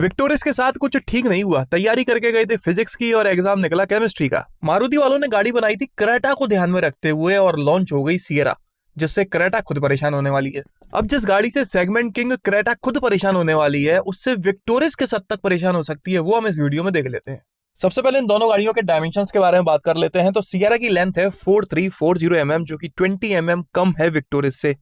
Victoris के साथ कुछ ठीक नहीं हुआ। तैयारी करके गए थे फिजिक्स की और एग्जाम निकला केमिस्ट्री का। मारुति वालों ने गाड़ी बनाई थी क्रेटा को ध्यान में रखते हुए और लॉन्च हो गई सियरा, जिससे क्रेटा खुद परेशान होने वाली है। अब जिस गाड़ी से सेगमेंट किंग क्रेटा खुद परेशान होने वाली है, उससे विक्टोरिस किस हद तक परेशान हो सकती है वो हम इस वीडियो में देख लेते हैं। सबसे पहले इन दोनों गाड़ियों के डायमेंशंस के बारे में बात कर लेते हैं। तो सियरा की लेंथ है 4340 mm, जो कि 20 mm कम है विक्टोरिस से।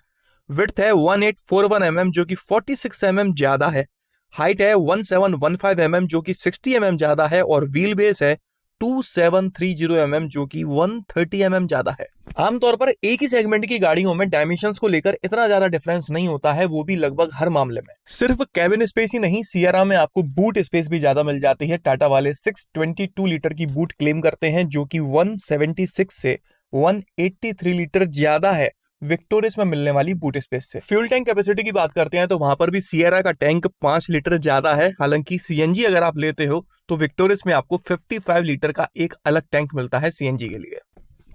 विड्थ है 1841 mm, जो कि 46 mm ज्यादा है। हाइट है 1715 mm, जो कि 60 mm ज्यादा है। और व्हील बेस है 2730 mm, जो कि 130 mm ज्यादा है। आमतौर पर एक ही सेगमेंट की गाड़ियों में डायमेंशंस को लेकर इतना ज्यादा डिफरेंस नहीं होता है, वो भी लगभग हर मामले में। सिर्फ कैबिन स्पेस ही नहीं, सियरा में आपको बूट स्पेस भी ज्यादा मिल जाती है। टाटा वाले 622 लीटर की बूट क्लेम करते हैं, जो कि 176 से 183 लीटर ज्यादा है विक्टोरिस में मिलने वाली बूट स्पेस से। फ्यूल टैंक कैपेसिटी की बात करते हैं तो वहां पर भी सियरा का टैंक 5 लीटर ज्यादा है। हालांकि सीएनजी अगर आप लेते हो तो विक्टोरिस में आपको 55 लीटर का एक अलग टैंक मिलता है सीएनजी के लिए।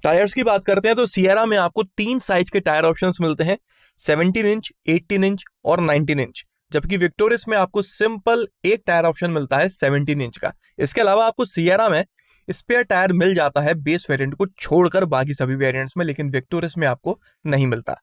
टायर्स की बात करते हैं तो सियरा में आपको 3 साइज के टायर ऑप्शंस मिलते हैं, 17 इंच, 18 इंच और 19 इंच। जबकि विक्टोरिस में आपको सिंपल एक टायर ऑप्शन मिलता है 17 इंच का। इसके अलावा आपको सियरा में स्पेयर टायर मिल जाता है बेस वेरिएंट को छोड़कर बाकी सभी वेरिएंट्स में, लेकिन विक्टोरिस में आपको नहीं मिलता।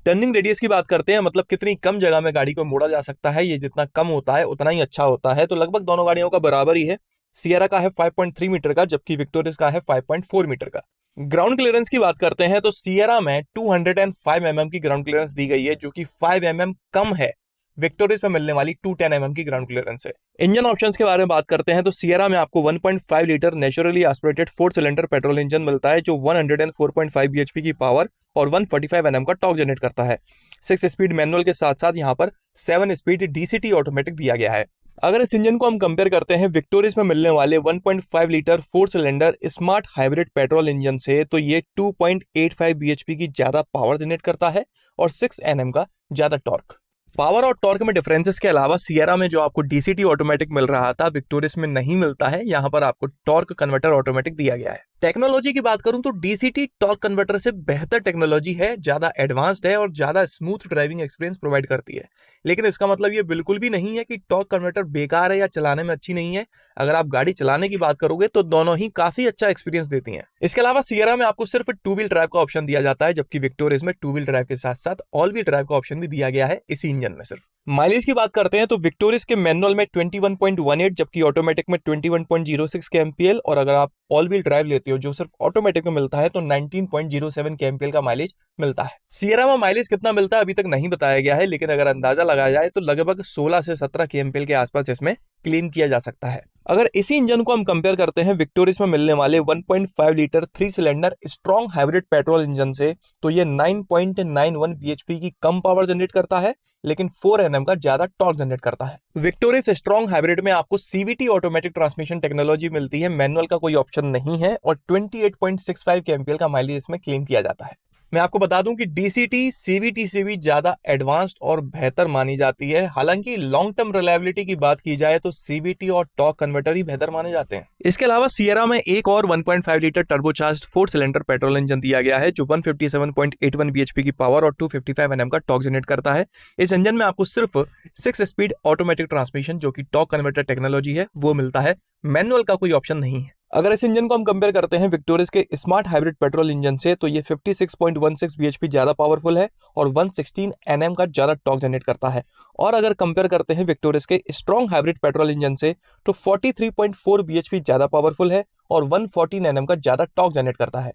टर्निंग रेडियस की बात करते हैं, मतलब कितनी कम जगह में गाड़ी को मोड़ा जा सकता है। ये जितना कम होता है उतना ही अच्छा होता है। तो लगभग दोनों गाड़ियों का बराबर ही है। सियरा का है 5.3 मीटर का, जबकि विक्टोरिस का है 5.4 मीटर का। ग्राउंड क्लियरेंस की बात करते हैं तो सियरा में 205 mm की ग्राउंड क्लियरेंस दी गई है, जो कि 5 mm कम है विक्टोरिस में मिलने वाली 210 mm की ग्राउंड क्लियरेंस है। इंजन ऑप्शंस के बारे में बात करते हैं तो सियरा में आपको 1.5 litre naturally aspirated 4 cylinder petrol engine मिलता है, जो 104.5 bhp की पावर और 145 Nm का टॉर्क जनरेट करता है। 6 स्पीड मैनुअल के साथ साथ यहाँ पर 7 स्पीड डीसीटी ऑटोमेटिक दिया गया है। अगर इस इंजन को हम कंपेयर करते हैं विक्टोरिस में मिलने वाले 1.5 litre 4 cylinder smart hybrid petrol engine से, तो ये 2.85 bhp की ज्यादा पावर जनरेट करता है और 6 Nm का ज्यादा टॉर्क। पावर और टॉर्क में डिफरेंसेस के अलावा सियरा में जो आपको डीसीटी ऑटोमेटिक मिल रहा था, विक्टोरिस में नहीं मिलता है। यहाँ पर आपको टॉर्क कन्वर्टर ऑटोमेटिक दिया गया है। टेक्नोलॉजी की बात करूं तो डीसीटी टॉर्क कन्वर्टर से बेहतर टेक्नोलॉजी है, ज्यादा एडवांस्ड है और ज्यादा स्मूथ ड्राइविंग एक्सपीरियंस प्रोवाइड करती है। लेकिन इसका मतलब ये बिल्कुल भी नहीं है कि टॉर्क कन्वर्टर बेकार है या चलाने में अच्छी नहीं है। अगर आप गाड़ी चलाने की बात करोगे तो दोनों ही काफी अच्छा एक्सपीरियंस देती हैं। इसके अलावा सियरा में आपको सिर्फ 2 व्हील ड्राइव का ऑप्शन दिया जाता है, जबकि विक्टोरिस में 2 व्हील ड्राइव के साथ साथ ऑल व्हील ड्राइव का ऑप्शन भी दिया गया है इसी इंजन में सिर्फ। माइलेज की बात करते हैं तो विक्टोरिस के मैनुअल में 21.18, जबकि ऑटोमेटिक में 21.06 के एमपीएल, और अगर आप ऑल व्हील ड्राइव लेते हो जो सिर्फ ऑटोमेटिक में मिलता है तो 19.07 के एमपीएल का माइलेज मिलता है। सियरा में माइलेज कितना मिलता है अभी तक नहीं बताया गया है, लेकिन अगर अंदाजा लगाया जाए तो लगभग 16 से 17 के एमपीएल के आसपास इसमें क्लेम किया जा सकता है। अगर इसी इंजन को हम कंपेयर करते हैं विक्टोरिस में मिलने वाले 1.5 litre 3 cylinder strong hybrid petrol engine से, तो ये 9.91 bhp की कम पावर जनरेट करता है, लेकिन 4 Nm का ज्यादा टॉर्क जनरेट करता है। विक्टोरिस स्ट्रॉन्ग हाइब्रिड में आपको सीवीटी ऑटोमेटिक ट्रांसमिशन टेक्नोलॉजी मिलती है, मैनुअल का कोई ऑप्शन नहीं है, और 28.65 के एमपीएल का माइलेज इसमें क्लेम किया जाता है। मैं आपको बता दूं कि डीसीटी सीवीटी से भी ज्यादा एडवांस्ड और बेहतर मानी जाती है। हालांकि लॉन्ग टर्म रिलायबिलिटी की बात की जाए तो सीवीटी और टॉर्क कन्वर्टर ही बेहतर माने जाते हैं। इसके अलावा सियरा में एक और 1.5 litre turbocharged 4 cylinder petrol engine दिया गया है, जो 157.81 bhp की पावर और 255 Nm का टॉर्क जनरेट करता है। इस इंजन में आपको सिर्फ 6 स्पीड ऑटोमेटिक ट्रांसमिशन, जो कि टॉर्क कन्वर्टर टेक्नोलॉजी है, वो मिलता है। मैनुअल का कोई ऑप्शन नहीं है। अगर इस इंजन को हम कंपेयर करते हैं विक्टोरिस के स्मार्ट हाइब्रिड पेट्रोल इंजन से, तो ये 56.16 bhp ज्यादा पावरफुल है और 116 Nm का ज्यादा टॉर्क जनरेट करता है। और अगर कंपेयर करते हैं विक्टोरिस के स्ट्रॉन्ग हाइब्रिड पेट्रोल इंजन से, तो 43.4 bhp ज्यादा पावरफुल है और 114 Nm का ज्यादा टॉर्क जनरेट करता है।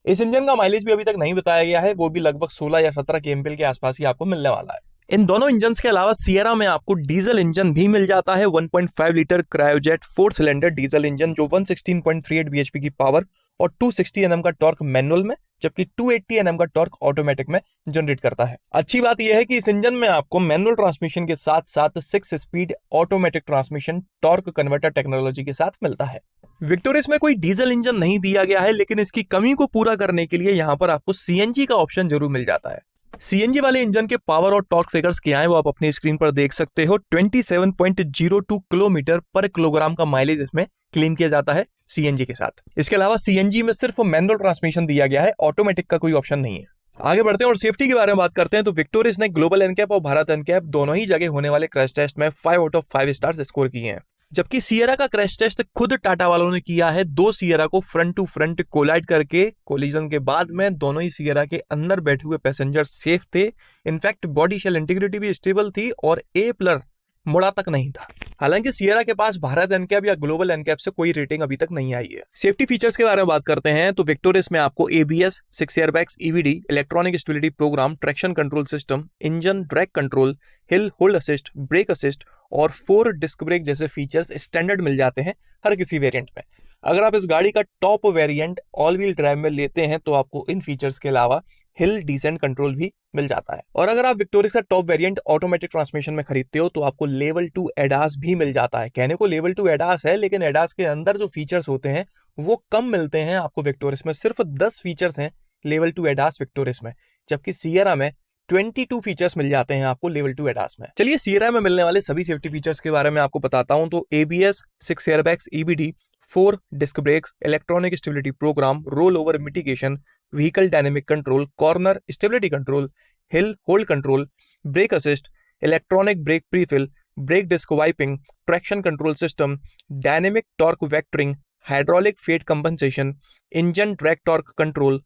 इस इंजन का माइलेज भी अभी तक नहीं बताया गया है, वो भी लगभग 16 या 17 के एमपीएल के आसपास ही आपको मिलने वाला है। इन दोनों इंजन्स के अलावा सियरा में आपको डीजल इंजन भी मिल जाता है, 1.5 litre Kryojet 4 cylinder diesel engine, जो 116.38 bhp की पावर और 260 Nm का टॉर्क मैनुअल में, जबकि 280 Nm का टॉर्क ऑटोमेटिक में जनरेट करता है। अच्छी बात यह है कि इस इंजन में आपको मैनुअल ट्रांसमिशन के साथ साथ 6 speed automatic transmission torque converter technology के साथ मिलता है। विक्टोरिस में कोई डीजल इंजन नहीं दिया गया है, लेकिन इसकी कमी को पूरा करने के लिए यहाँ पर आपको सीएनजी का ऑप्शन जरूर मिल जाता है। सीएनजी वाले इंजन के पावर और टॉर्क फिगर्स क्या हैं वो आप अपनी स्क्रीन पर देख सकते हो। 27.02 किलोमीटर पर किलोग्राम का माइलेज इसमें क्लेम किया जाता है सीएनजी के साथ। इसके अलावा सीएनजी में सिर्फ मैनुअल ट्रांसमिशन दिया गया है, ऑटोमेटिक का कोई ऑप्शन नहीं है। आगे बढ़ते हैं और सेफ्टी के बारे में बात करते हैं। तो विक्टोरियस ने ग्लोबल एनकैप और भारत एनकैप दोनों ही जगह होने वाले क्रैश टेस्ट में 5 आउट ऑफ 5 स्टार्स स्कोर किए हैं। जबकि सियरा का क्रैश टेस्ट खुद टाटा वालों ने किया है। दो सियरा को फ्रंट टू फ्रंट कोलाइड करके कोलिजन के बाद में दोनों ही सियरा के अंदर बैठे हुए पैसेंजर सेफ थे। इनफैक्ट बॉडी शेल इंटीग्रिटी भी स्टेबल थी और ए प्लर मुड़ा तक नहीं था। हालांकि सियरा के पास भारत एनकैप या ग्लोबल एनकैप से कोई रेटिंग अभी तक नहीं आई है। सेफ्टी फीचर्स के बारे में बात करते हैं तो विक्टोरियस में आपको ABS, 6 airbags, EVD, electronic stability program, traction control system, engine drag control, hill hold assist, brake assist और 4 डिस्क ब्रेक जैसे फीचर्स स्टैंडर्ड मिल जाते हैं हर किसी वेरिएंट में। अगर आप इस गाड़ी का top variant all wheel drive में लेते हैं तो आपको इन फीचर्स के अलावा हिल डिसेंट कंट्रोल भी मिल जाता है। और अगर आप विक्टोरियस का टॉप वेरिएंट ऑटोमेटिक ट्रांसमिशन में खरीदते हो तो आपको लेवल 2 एडास भी मिल जाता है। कहने को लेवल 2 एडास है, लेकिन एडास के अंदर जो फीचर्स होते हैं वो कम मिलते हैं आपको विक्टोरियस में। सिर्फ 10 फीचर्स हैं लेवल 2 एडास विक्टोरियस में, जबकि सियरा में 22 फीचर्स मिल जाते हैं आपको लेवल 2 एडास में। चलिए सियरा में मिलने वाले सभी सेफ्टी फीचर्स के बारे में आपको बताता हूं। तो ABS, 6 airbags, EBD, 4 disc brakes, electronic stability program, roll over mitigation, vehicle dynamic control, corner stability control, hill hold control, brake assist, electronic brake prefill, brake disc wiping, traction control system, dynamic torque vectoring, hydraulic fade compensation, engine drag torque control,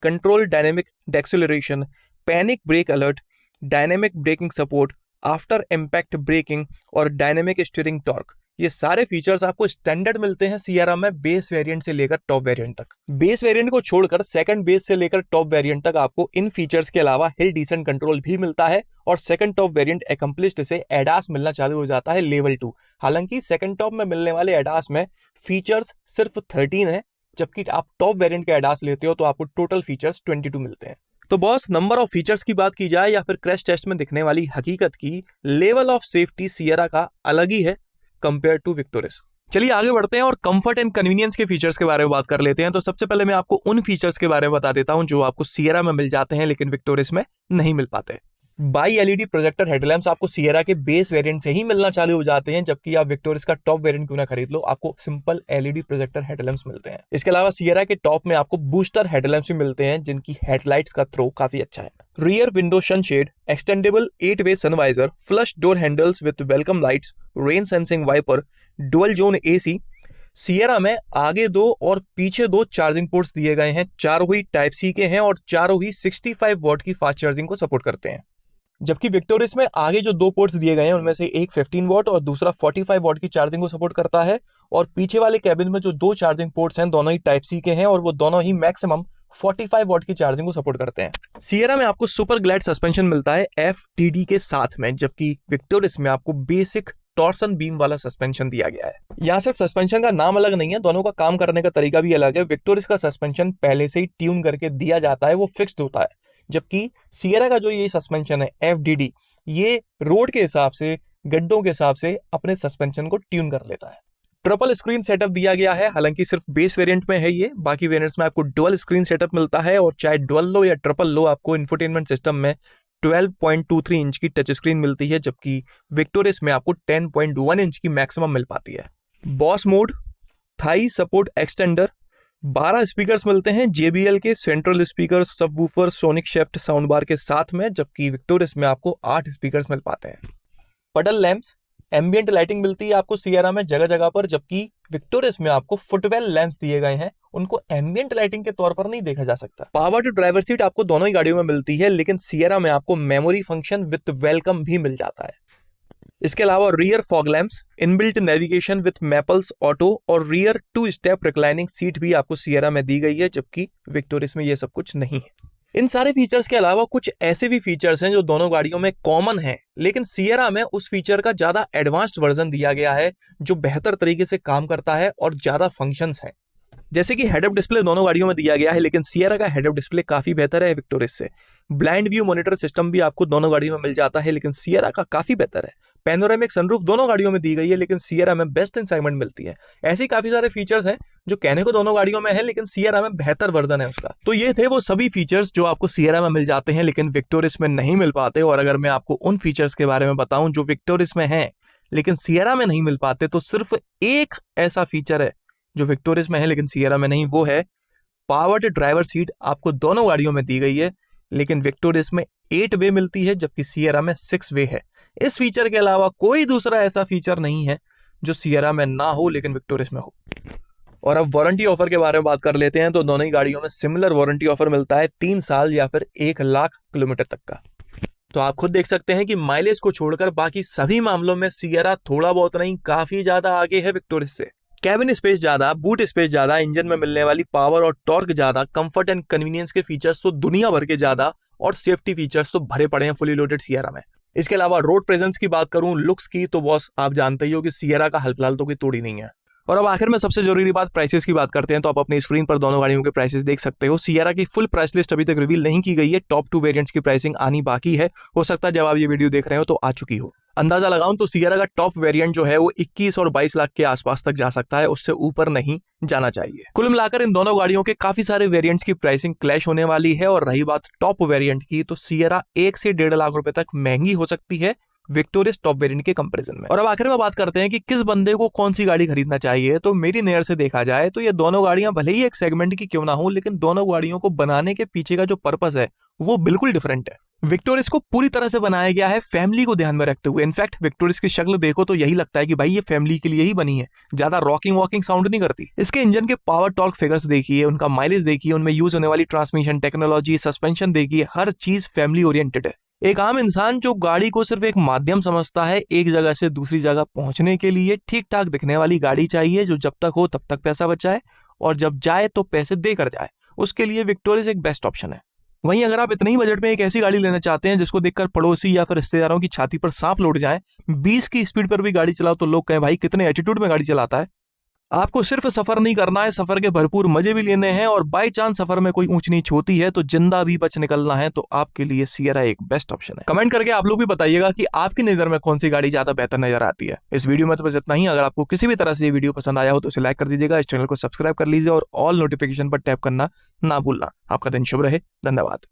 control dynamic deceleration, panic brake alert, dynamic braking support, after impact braking और dynamic steering torque. ये सारे features आपको standard मिलते हैं Sierra में base variant से लेकर top variant तक। बेस वेरिएंट को छोड़कर सेकंड बेस से लेकर टॉप वेरिएंट तक आपको इन फीचर्स के अलावा हिल डिसेंट कंट्रोल भी मिलता है और सेकंड टॉप वेरिएंट एकम्प्लिश्ड से एडास मिलना चालू हो जाता है लेवल 2। हालांकि सेकंड टॉप में मिलने वाले एडास में फीचर्स सिर्फ 13 है, जबकि आप टॉप वेरिएंट के एडास लेते हो तो आपको टोटल फीचर्स 22 मिलते हैं। तो बॉस, नंबर ऑफ फीचर्स की बात की जाए या फिर क्रैश टेस्ट में दिखने वाली हकीकत की, लेवल ऑफ सेफ्टी सियरा का अलग ही है कंपेयर टू विक्टोरियस। चलिए आगे बढ़ते हैं और कंफर्ट एंड कन्वीनियंस के फीचर्स के बारे में बात कर लेते हैं। तो सबसे पहले मैं आपको उन फीचर्स के बारे में बता देता हूं जो आपको सियरा में मिल जाते हैं लेकिन विक्टोरियस में नहीं मिल पाते। बाई एलईडी प्रोजेक्टर हेडलैम्प्स आपको सियरा के बेस वेरिएंट से ही मिलना चालू हो जाते हैं, जबकि आप विक्टोरियस का टॉप वेरिएंट क्यों ना खरीद लो, आपको सिंपल एलईडी प्रोजेक्टर हेडलैम्प्स मिलते हैं। इसके अलावा सियरा के टॉप में आपको बूस्टर हेडलैम्प्स भी मिलते हैं जिनकी हेडलाइट्स का थ्रो काफी अच्छा है। Rear window sunshade, extendable eight way sun visor, flush door handles with welcome lights, rain sensing wiper, dual zone AC. Sierra में आगे 2 और पीछे 2 चार्जिंग पोर्ट्स दिए गए हैं। चारों ही टाइप सी के हैं और चारों ही 65 वॉट की फास्ट चार्जिंग को सपोर्ट करते हैं। जबकि विक्टोरियस में आगे जो 2 पोर्ट्स दिए गए हैं उनमें से एक 15 वॉट और दूसरा 45 वॉट की चार्जिंग को सपोर्ट करता है। और पीछे वाले कैबिन में जो 2 चार्जिंग पोर्ट्स हैं दोनों ही टाइप सी के हैं और वो दोनों ही मैक्सिमम 45 वॉट की चार्जिंग को सपोर्ट करते हैं। सियरा में आपको सुपर ग्लैड सस्पेंशन मिलता है FTD के साथ में, जबकि विक्टोरियस में आपको बेसिक टॉर्सन बीम वाला सस्पेंशन दिया गया है। यहाँ सिर्फ सस्पेंशन का नाम अलग नहीं है, दोनों का काम करने का तरीका भी अलग है। विक्टोरियस का सस्पेंशन पहले से ही ट्यून करके दिया जाता है, वो फिक्स्ड होता है, जबकि सियरा का जो ये सस्पेंशन है FDD, ये रोड के हिसाब से, गड्ढों के हिसाब से अपने सस्पेंशन को ट्यून कर लेता है। ट्रिपल स्क्रीन सेटअप दिया गया है, हालांकि सिर्फ बेस वेरिएंट में है ये, बाकी वेरिएंट्स में आपको डुअल स्क्रीन सेटअप मिलता है। और चाहे डुअल लो या ट्रिपल लो, आपको इंफोटेनमेंट सिस्टम में 12.23 इंच की टच स्क्रीन मिलती है, जबकि विक्टोरियस में आपको 10.1 इंच की मैक्सिमम मिल पाती है। Boss mode, thigh support extender, 12 speakers मिलते हैं JBL के central speaker, subwoofer, sonic shaft sound bar के साथ में, जबकि विक्टोरियस में आपको 8 स्पीकर्स मिल पाते हैं। पडल लैंप्स, एम्बियंट लाइटिंग मिलती है आपको सियरा में जगह जगह पर, जबकि विक्टोरियस में आपको फुटवेल लैंप्स दिए गए हैं, उनको एम्बियंट लाइटिंग के तौर पर नहीं देखा जा सकता। पावर टू ड्राइवर सीट आपको दोनों ही गाड़ियों में मिलती है, लेकिन सियरा में आपको मेमोरी फंक्शन विद वेलकम भी मिल जाता है। इसके अलावा rear fog lamps, inbuilt navigation with Mappls auto और रियर 2 स्टेप रिक्लाइनिंग सीट भी आपको सियरा में दी गई है, जबकि विक्टोरियस में ये सब कुछ नहीं है। इन सारे फीचर्स के अलावा कुछ ऐसे भी फीचर्स हैं जो दोनों गाड़ियों में कॉमन है, लेकिन सियरा में उस फीचर का ज्यादा एडवांस्ड वर्जन दिया गया है जो बेहतर तरीके से काम करता है और ज्यादा फंक्शंस हैं। जैसे कि हेड अप डिस्प्ले दोनों गाड़ियों में दिया गया है, लेकिन सियरा का हेड अप डिस्प्ले काफी बेहतर है विक्टोरियस से। ब्लाइंड व्यू मॉनिटर सिस्टम भी आपको दोनों गाड़ियों में मिल जाता है, लेकिन सियरा का काफी बेहतर है। पैनोरामिक सनरूफ दोनों गाड़ियों में दी गई है, लेकिन सियरा में बेस्ट इन सेगमेंट मिलती है। ऐसी काफी सारे फीचर्स हैं जो कहने को दोनों गाड़ियों में है, लेकिन सियरा में बेहतर वर्जन है उसका। तो ये थे वो सभी फीचर्स जो आपको सियरा में मिल जाते हैं लेकिन विक्टोरियस में नहीं मिल पाते। और अगर मैं आपको उन फीचर्स के बारे में बताऊं जो विक्टोरियस में है लेकिन सियरा में नहीं मिल पाते, तो सिर्फ एक ऐसा फीचर है जो विक्टोरियस में है लेकिन सियरा में नहीं, वो है पावर्ड ड्राइवर सीट। आपको दोनों गाड़ियों में दी गई है, लेकिन विक्टोरियस में 8 वे मिलती है जबकि सियरा में 6 वे है। इस फीचर के अलावा कोई दूसरा ऐसा फीचर नहीं है जो सियरा में ना हो लेकिन विक्टोरियस में हो। और अब वारंटी ऑफर के बारे में बात कर लेते हैं। तो दोनों ही गाड़ियों में सिमिलर वारंटी ऑफर मिलता है 3 साल या फिर 1 लाख किलोमीटर तक का। तो आप खुद देख सकते हैं कि माइलेज को छोड़कर बाकी सभी मामलों में सियरा थोड़ा बहुत नहीं काफी ज्यादा आगे है विक्टोरियस से। कैबिन स्पेस ज्यादा, बूट स्पेस ज्यादा, इंजन में मिलने वाली पावर और टॉर्क ज्यादा, कंफर्ट एंड कन्वीनियंस के फीचर्स तो दुनिया भर के ज्यादा और सेफ्टी फीचर्स तो भरे पड़े हैं फुली लोडेड सियरा में। इसके अलावा रोड प्रेजेंस की बात करूं, लुक्स की, तो बॉस आप जानते ही हो कि सियरा का हाल फिलहाल तो कोई तोड़ ही नहीं है। और अब आखिर में सबसे जरूरी बात प्राइसेस की बात करते हैं। तो आप अपनी स्क्रीन पर दोनों गाड़ियों के प्राइसेस देख सकते हो। सियरा की फुल प्राइस लिस्ट अभी तक रिवील नहीं की गई है। टॉप 2 वेरिएंट्स की प्राइसिंग आनी बाकी है। हो सकता है जब आप ये वीडियो देख रहे हो तो आ चुकी हो। अंदाजा लगाऊं तो सियरा का टॉप वेरिएंट जो है वो 21 और 22 लाख के आसपास तक जा सकता है, उससे ऊपर नहीं जाना चाहिए। कुल मिलाकर इन दोनों गाड़ियों के काफी सारे वेरिएंट्स की प्राइसिंग क्लैश होने वाली है। और रही बात टॉप वेरिएंट की, तो सियरा 1 से 1.5 लाख रुपए तक महंगी हो सकती है विक्टोरियस टॉप वेरिएंट के कंपैरिजन में। और अब आखिर में बात करते हैं कि किस बंदे को कौन सी गाड़ी खरीदना चाहिए। तो मेरी नजर से देखा जाए तो ये दोनों गाड़ियां भले ही एक सेगमेंट की क्यों ना हो, लेकिन दोनों गाड़ियों को बनाने के पीछे का जो पर्पस है वो बिल्कुल डिफरेंट है। विक्टोरियस को पूरी तरह से बनाया गया है फैमिली को ध्यान में रखते हुए। इनफैक्ट विक्टोरियस की शक्ल देखो तो यही लगता है कि भाई ये फैमिली के लिए ही बनी है, ज्यादा रॉकिंग वॉकिंग साउंड नहीं करती। इसके इंजन के पावर टॉर्क फिगर्स देखिए, उनका माइलेज देखिए, उनमें यूज होने वाली ट्रांसमिशन टेक्नोलॉजी, सस्पेंशन देखिए, हर चीज फैमिली ओरिएंटेड है। एक आम इंसान जो गाड़ी को सिर्फ एक माध्यम समझता है एक जगह से दूसरी जगह पहुंचने के लिए, ठीक ठाक दिखने वाली गाड़ी चाहिए जो जब तक हो तब तक पैसा बचाए और जब जाए तो पैसे देकर जाए, उसके लिए विक्टोरियस एक बेस्ट ऑप्शन है। वहीं अगर आप इतने ही बजट में एक ऐसी गाड़ी लेना चाहते हैं जिसको देखकर पड़ोसी या फिर रिश्तेदारों की छाती पर सांप लौट जाए, 20 की स्पीड पर भी गाड़ी चलाओ तो लोग कहें भाई कितने एटीट्यूड में गाड़ी चलाता है। आपको सिर्फ सफर नहीं करना है, सफर के भरपूर मजे भी लेने हैं। और बाय चांस सफर में कोई ऊंच नीच होती है तो जिंदा भी बच निकलना है, तो आपके लिए सियरा एक बेस्ट ऑप्शन है। कमेंट करके आप लोग भी बताइएगा कि आपकी नजर में कौन सी गाड़ी ज्यादा बेहतर नजर आती है। इस वीडियो में तो बस इतना ही। अगर आपको किसी भी तरह से ये वीडियो पसंद आया हो तो इसे लाइक कर दीजिएगा, इस चैनल को सब्सक्राइब कर लीजिए और ऑल नोटिफिकेशन पर टैप करना ना भूलना। आपका दिन शुभ रहे। धन्यवाद।